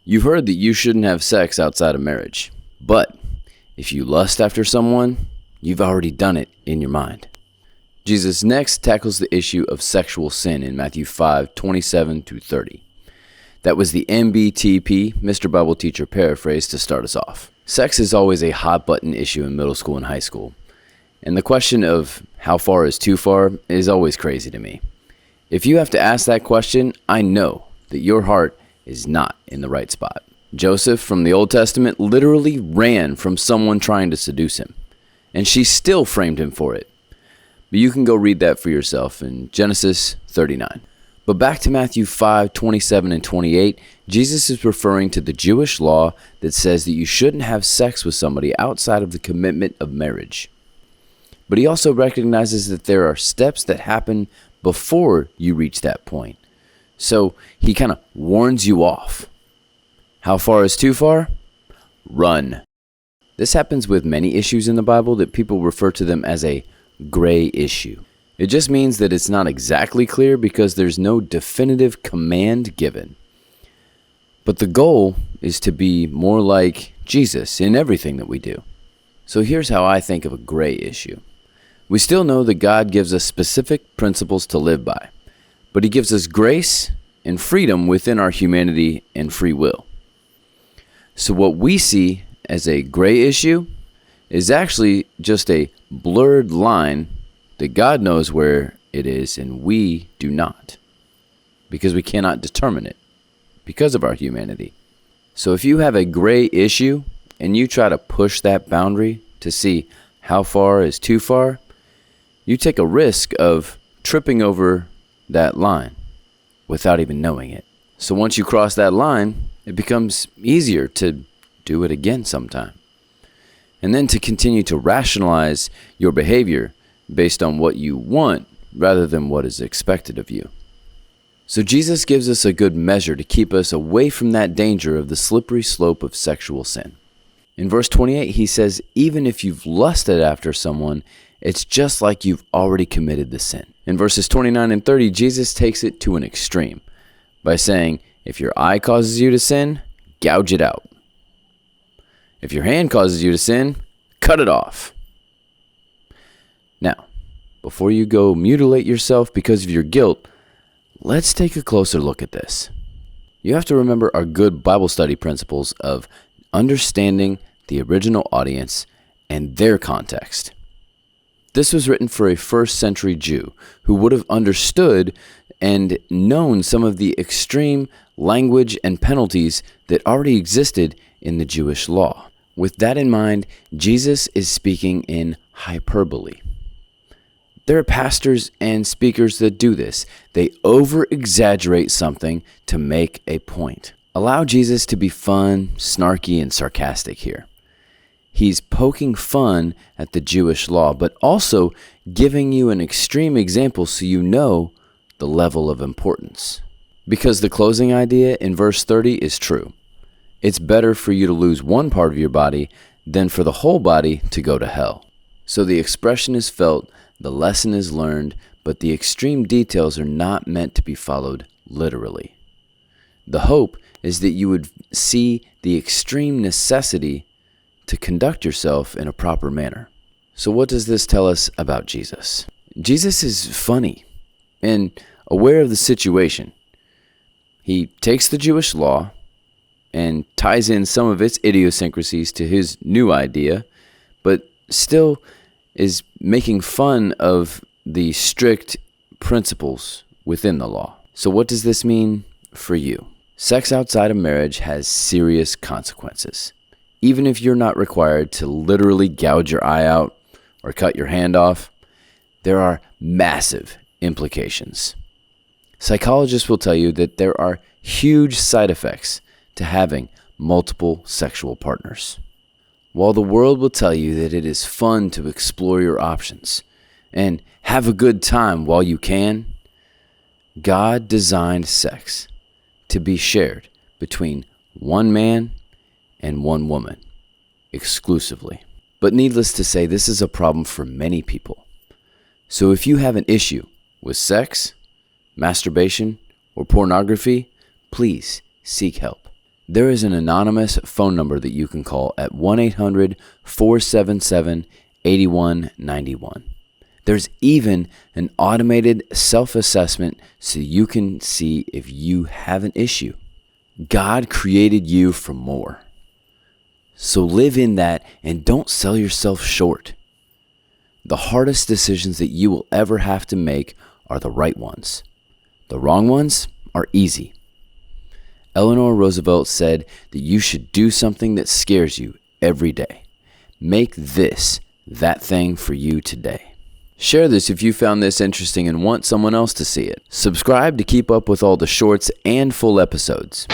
You've heard that you shouldn't have sex outside of marriage, but if you lust after someone, you've already done it in your mind. Jesus next tackles the issue of sexual sin in Matthew 5:27-30. That was the MBTP, Mr. Bible Teacher paraphrase, to start us off. Sex is always a hot button issue in middle school and high school, and the question of how far is too far is always crazy to me. If you have to ask that question, I know that your heart is not in the right spot. Joseph from the Old Testament literally ran from someone trying to seduce him, and she still framed him for it. But you can go read that for yourself in Genesis 39. But back to Matthew 5:27-28, Jesus is referring to the Jewish law that says that you shouldn't have sex with somebody outside of the commitment of marriage. But he also recognizes that there are steps that happen before you reach that point. So he kind of warns you off. How far is too far? Run. This happens with many issues in the Bible that people refer to them as a gray issue. It just means that it's not exactly clear because there's no definitive command given. But the goal is to be more like Jesus in everything that we do. So here's how I think of a gray issue. We still know that God gives us specific principles to live by, but he gives us grace and freedom within our humanity and free will. So what we see as a gray issue is actually just a blurred line that God knows where it is and we do not, because we cannot determine it because of our humanity. So if you have a gray issue and you try to push that boundary to see how far is too far, you take a risk of tripping over that line without even knowing it. So once you cross that line, it becomes easier to do it again sometime. And then to continue to rationalize your behavior based on what you want rather than what is expected of you. So Jesus gives us a good measure to keep us away from that danger of the slippery slope of sexual sin. In verse 28, he says, even if you've lusted after someone, it's just like you've already committed the sin. In verses 29 and 30, Jesus takes it to an extreme by saying, if your eye causes you to sin, gouge it out. If your hand causes you to sin, cut it off. Now, before you go mutilate yourself because of your guilt, let's take a closer look at this. You have to remember our good Bible study principles of understanding the original audience and their context. This was written for a first century Jew who would have understood and known some of the extreme language and penalties that already existed in the Jewish law. With that in mind, Jesus is speaking in hyperbole. There are pastors and speakers that do this. They over-exaggerate something to make a point. Allow Jesus to be fun, snarky, and sarcastic here. He's poking fun at the Jewish law, but also giving you an extreme example so you know the level of importance. Because the closing idea in verse 30 is true. It's better for you to lose one part of your body than for the whole body to go to hell. So the expression is felt, the lesson is learned, but the extreme details are not meant to be followed literally. The hope is that you would see the extreme necessity to conduct yourself in a proper manner. So what does this tell us about Jesus? Jesus is funny and aware of the situation. He takes the Jewish law and ties in some of its idiosyncrasies to his new idea, but still is making fun of the strict principles within the law. So what does this mean for you? Sex outside of marriage has serious consequences. Even if you're not required to literally gouge your eye out or cut your hand off, there are massive implications. Psychologists will tell you that there are huge side effects to having multiple sexual partners. While the world will tell you that it is fun to explore your options and have a good time while you can, God designed sex to be shared between one man and one woman exclusively. But needless to say, this is a problem for many people. So if you have an issue with sex, masturbation, or pornography, please seek help. There is an anonymous phone number that you can call at 1-800-477-8191. There's even an automated self-assessment so you can see if you have an issue. God created you for more. So live in that and don't sell yourself short. The hardest decisions that you will ever have to make are the right ones. The wrong ones are easy. Eleanor Roosevelt said that you should do something that scares you every day. Make this that thing for you today. Share this if you found this interesting and want someone else to see it. Subscribe to keep up with all the shorts and full episodes.